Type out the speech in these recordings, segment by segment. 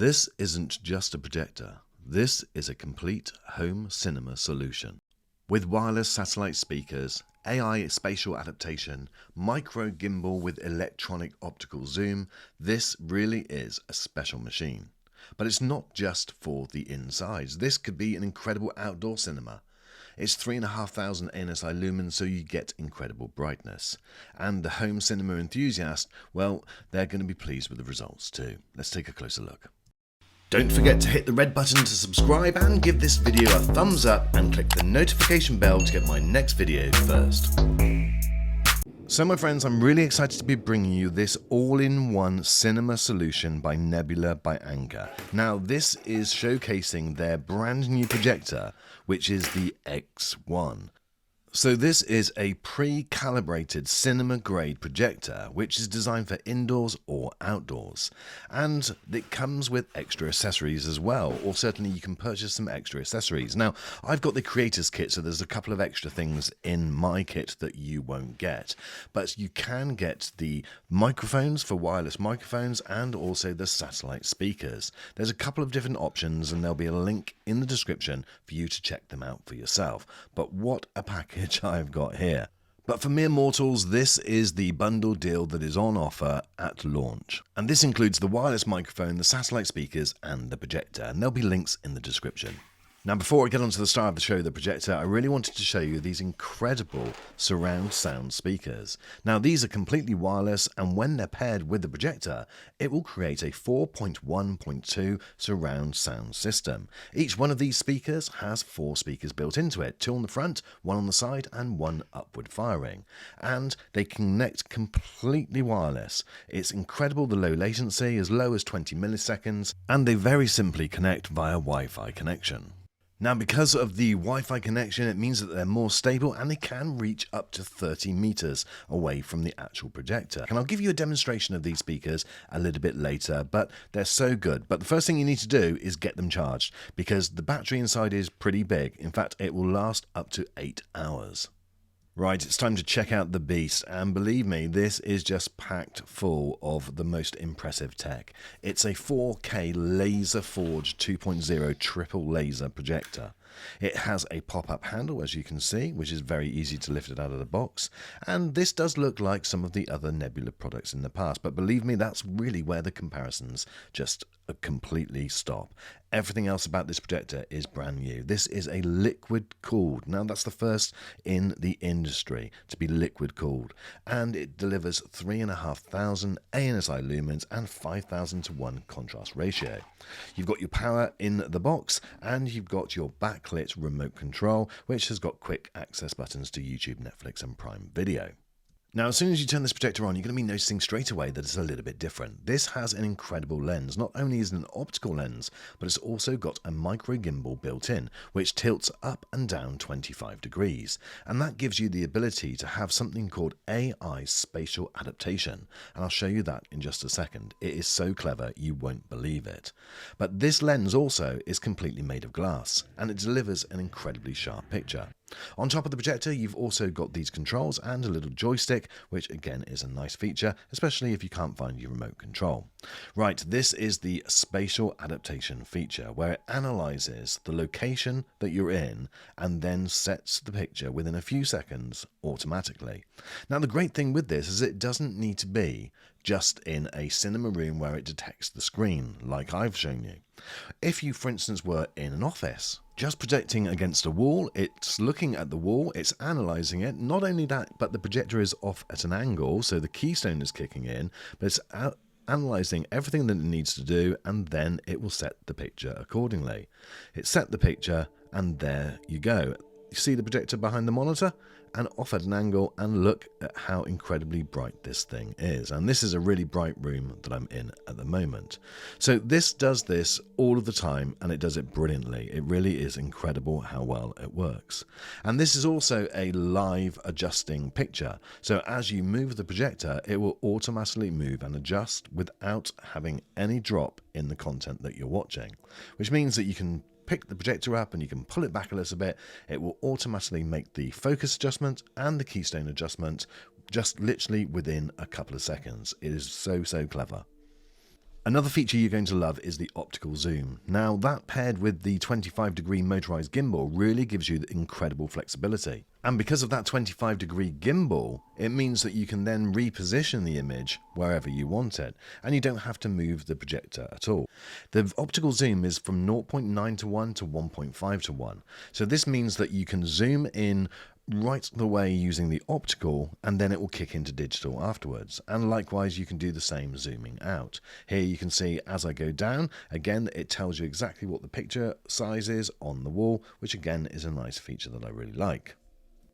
This isn't just a projector, this is a complete home cinema solution. With wireless satellite speakers, AI spatial adaptation, micro gimbal with electronic optical zoom, this really is a special machine. But it's not just for the insides, this could be an incredible outdoor cinema. It's 3,500 ANSI lumens, so you get incredible brightness. And the home cinema enthusiast, well, they're going to be pleased with the results too. Let's take a closer look. Don't forget to hit the red button to subscribe and give this video a thumbs up and click the notification bell to get my next video first. So my friends, I'm really excited to be bringing you this all-in-one cinema solution by Nebula by Anker. Now this is showcasing their brand new projector, which is the X1. So this is a pre-calibrated cinema-grade projector which is designed for indoors or outdoors, and it comes with extra accessories as well, or certainly you can purchase some extra accessories. Now I've got the creators kit, so there's a couple of extra things in my kit that you won't get, but you can get the microphones for wireless microphones and also the satellite speakers. There's a couple of different options and there'll be a link in the description for you to check them out for yourself. But what a package I've got here. But for mere mortals, this is the bundle deal that is on offer at launch. And this includes the wireless microphone, the satellite speakers and the projector, and there'll be links in the description. Now before I get on to the star of the show, the projector, I really wanted to show you these incredible surround sound speakers. Now these are completely wireless, and when they're paired with the projector, it will create a 4.1.2 surround sound system. Each one of these speakers has 4 speakers built into it, 2 on the front, 1 on the side and 1 upward firing. And they connect completely wireless. It's incredible, the low latency, as low as 20 milliseconds, and they very simply connect via Wi-Fi connection. Now because of the Wi-Fi connection, it means that they're more stable and they can reach up to 30 meters away from the actual projector. And I'll give you a demonstration of these speakers a little bit later, but they're so good. But the first thing you need to do is get them charged, because the battery inside is pretty big. In fact, it will last up to 8 hours. Right, it's time to check out the beast, and believe me, this is just packed full of the most impressive tech. It's a 4K laser forged 2.0 triple laser projector. It has a pop-up handle, as you can see, which is very easy to lift it out of the box, and this does look like some of the other Nebula products in the past, but believe me, that's really where the comparisons just completely stop. Everything else about this projector is brand new. This is a liquid cooled. Now that's the first in the industry to be liquid cooled, and it delivers 3,500 ANSI lumens and 5,000 to 1 contrast ratio. You've got your power in the box, and you've got your backlit remote control, which has got quick access buttons to YouTube, Netflix and Prime Video. Now, as soon as you turn this projector on, you're going to be noticing straight away that it's a little bit different. This has an incredible lens. Not only is it an optical lens, but it's also got a micro gimbal built in, which tilts up and down 25 degrees. And that gives you the ability to have something called AI spatial adaptation. And I'll show you that in just a second. It is so clever, you won't believe it. But this lens also is completely made of glass, and it delivers an incredibly sharp picture. On top of the projector, you've also got these controls and a little joystick, which again is a nice feature, especially if you can't find your remote control. Right, this is the spatial adaptation feature, where it analyzes the location that you're in and then sets the picture within a few seconds automatically. Now the great thing with this is it doesn't need to be just in a cinema room where it detects the screen, like I've shown you. If you, for instance, were in an office, just projecting against a wall, it's looking at the wall, it's analysing it. Not only that, but the projector is off at an angle, so the keystone is kicking in, but it's analysing everything that it needs to do, and then it will set the picture accordingly. It set the picture, and there you go. You see the projector behind the monitor and off at an angle, and look at how incredibly bright this thing is. And this is a really bright room that I'm in at the moment. So this does this all of the time, and it does it brilliantly. It really is incredible how well it works. And this is also a live adjusting picture. So as you move the projector, it will automatically move and adjust without having any drop in the content that you're watching, which means that you can pick the projector up and you can pull it back a little bit. It will automatically make the focus adjustment and the keystone adjustment just literally within a couple of seconds. It is so clever. Another feature you're going to love is the optical zoom. Now that paired with the 25-degree motorized gimbal really gives you incredible flexibility. And because of that 25-degree gimbal, it means that you can then reposition the image wherever you want it, and you don't have to move the projector at all. The optical zoom is from 0.9 to 1 to 1.5 to 1. So this means that you can zoom in right the way using the optical, and then it will kick into digital afterwards. And likewise, you can do the same zooming out. Here you can see as I go down, again it tells you exactly what the picture size is on the wall, which again is a nice feature that I really like.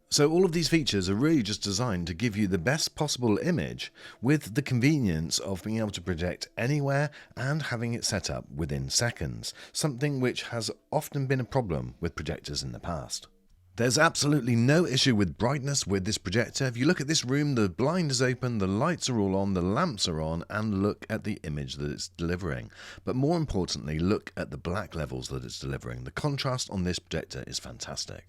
So all of these features are really just designed to give you the best possible image with the convenience of being able to project anywhere and having it set up within seconds, something which has often been a problem with projectors in the past. There's absolutely no issue with brightness with this projector. If you look at this room, the blind is open, the lights are all on, the lamps are on, and look at the image that it's delivering. But more importantly, look at the black levels that it's delivering. The contrast on this projector is fantastic.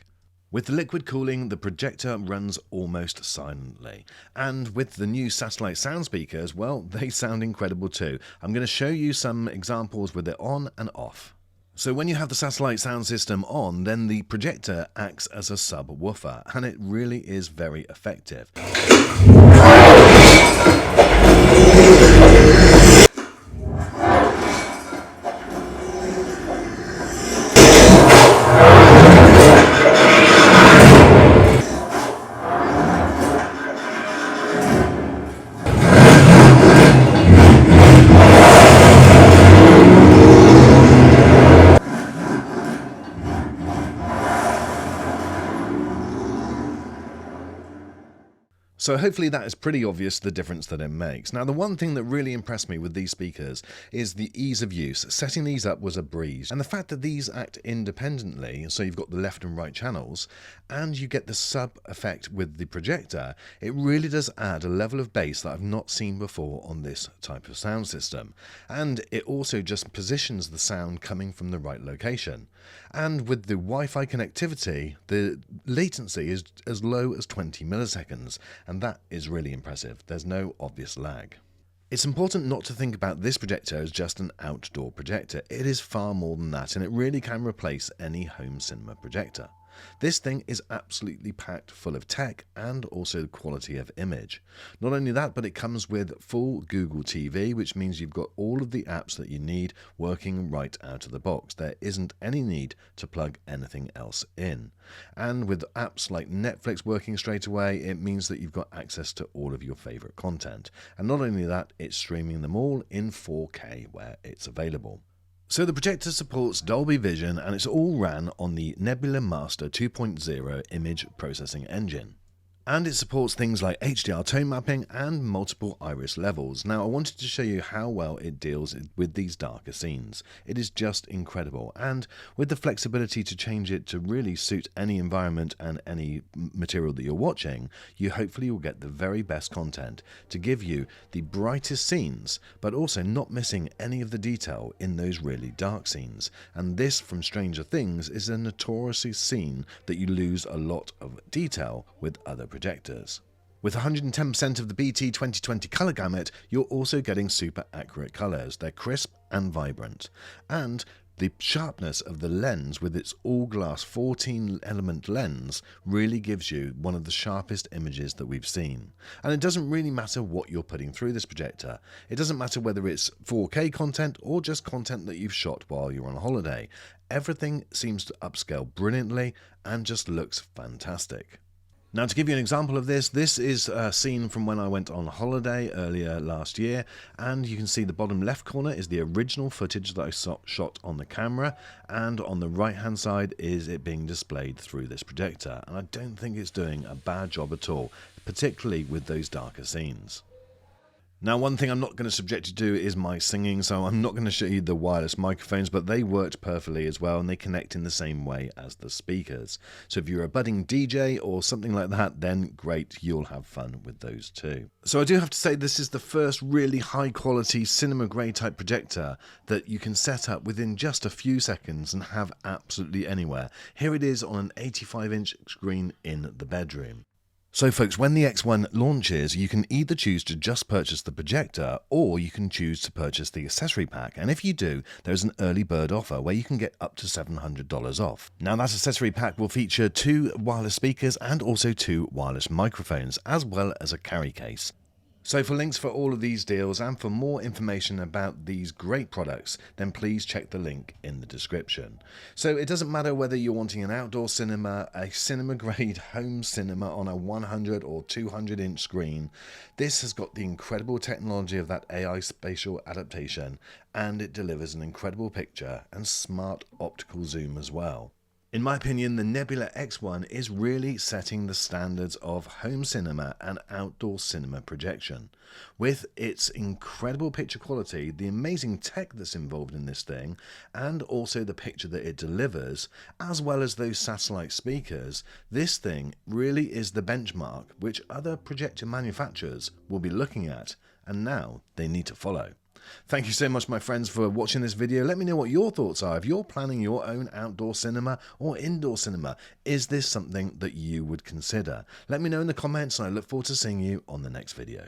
With the liquid cooling, the projector runs almost silently. And with the new satellite sound speakers, well, they sound incredible too. I'm going to show you some examples with it on and off. So when you have the satellite sound system on, then the projector acts as a subwoofer, and it really is very effective. So hopefully that is pretty obvious the difference that it makes. Now the one thing that really impressed me with these speakers is the ease of use. Setting these up was a breeze, and the fact that these act independently, so you've got the left and right channels, and you get the sub effect with the projector, it really does add a level of bass that I've not seen before on this type of sound system. And it also just positions the sound coming from the right location. And with the Wi-Fi connectivity, the latency is as low as 20 milliseconds, and that is really impressive. There's no obvious lag. It's important not to think about this projector as just an outdoor projector. It is far more than that, and it really can replace any home cinema projector. This thing is absolutely packed full of tech and also quality of image. Not only that, but it comes with full Google TV, which means you've got all of the apps that you need working right out of the box. There isn't any need to plug anything else in. And with apps like Netflix working straight away, it means that you've got access to all of your favorite content. And not only that, it's streaming them all in 4K where it's available. So the projector supports Dolby Vision, and it's all ran on the Nebula Master 2.0 image processing engine. And it supports things like HDR tone mapping and multiple iris levels. Now, I wanted to show you how well it deals with these darker scenes. It is just incredible, and with the flexibility to change it to really suit any environment and any material that you're watching, you hopefully will get the very best content to give you the brightest scenes, but also not missing any of the detail in those really dark scenes. And this, from Stranger Things, is a notoriously scene that you lose a lot of detail with other projectors. With 110% of the BT 2020 colour gamut, you're also getting super accurate colours. They're crisp and vibrant. And the sharpness of the lens with its all-glass 14-element lens really gives you one of the sharpest images that we've seen. And it doesn't really matter what you're putting through this projector. It doesn't matter whether it's 4K content or just content that you've shot while you're on holiday. Everything seems to upscale brilliantly and just looks fantastic. Now, to give you an example of this, this is a scene from when I went on holiday earlier last year, and you can see the bottom left corner is the original footage that I shot on the camera, and on the right hand side is it being displayed through this projector, and I don't think it's doing a bad job at all, particularly with those darker scenes. Now, one thing I'm not going to subject you to is my singing, so I'm not going to show you the wireless microphones, but they worked perfectly as well, and they connect in the same way as the speakers. So if you're a budding DJ or something like that, then great, you'll have fun with those too. So I do have to say this is the first really high quality cinema grade type projector that you can set up within just a few seconds and have absolutely anywhere. Here it is on an 85-inch screen in the bedroom. So folks, when the X1 launches, you can either choose to just purchase the projector, or you can choose to purchase the accessory pack. And if you do, there's an early bird offer where you can get up to $700 off. Now that accessory pack will feature 2 wireless speakers and also 2 wireless microphones, as well as a carry case. So for links for all of these deals and for more information about these great products, then please check the link in the description. So it doesn't matter whether you're wanting an outdoor cinema, a cinema grade home cinema on a 100 or 200 inch screen, this has got the incredible technology of that AI spatial adaptation, and it delivers an incredible picture and smart optical zoom as well. In my opinion, the Nebula X1 is really setting the standards of home cinema and outdoor cinema projection. With its incredible picture quality, the amazing tech that's involved in this thing, and also the picture that it delivers, as well as those satellite speakers, this thing really is the benchmark which other projector manufacturers will be looking at, and now they need to follow. Thank you so much, my friends, for watching this video. Let me know what your thoughts are. If you're planning your own outdoor cinema or indoor cinema, is this something that you would consider? Let me know in the comments, and I look forward to seeing you on the next video.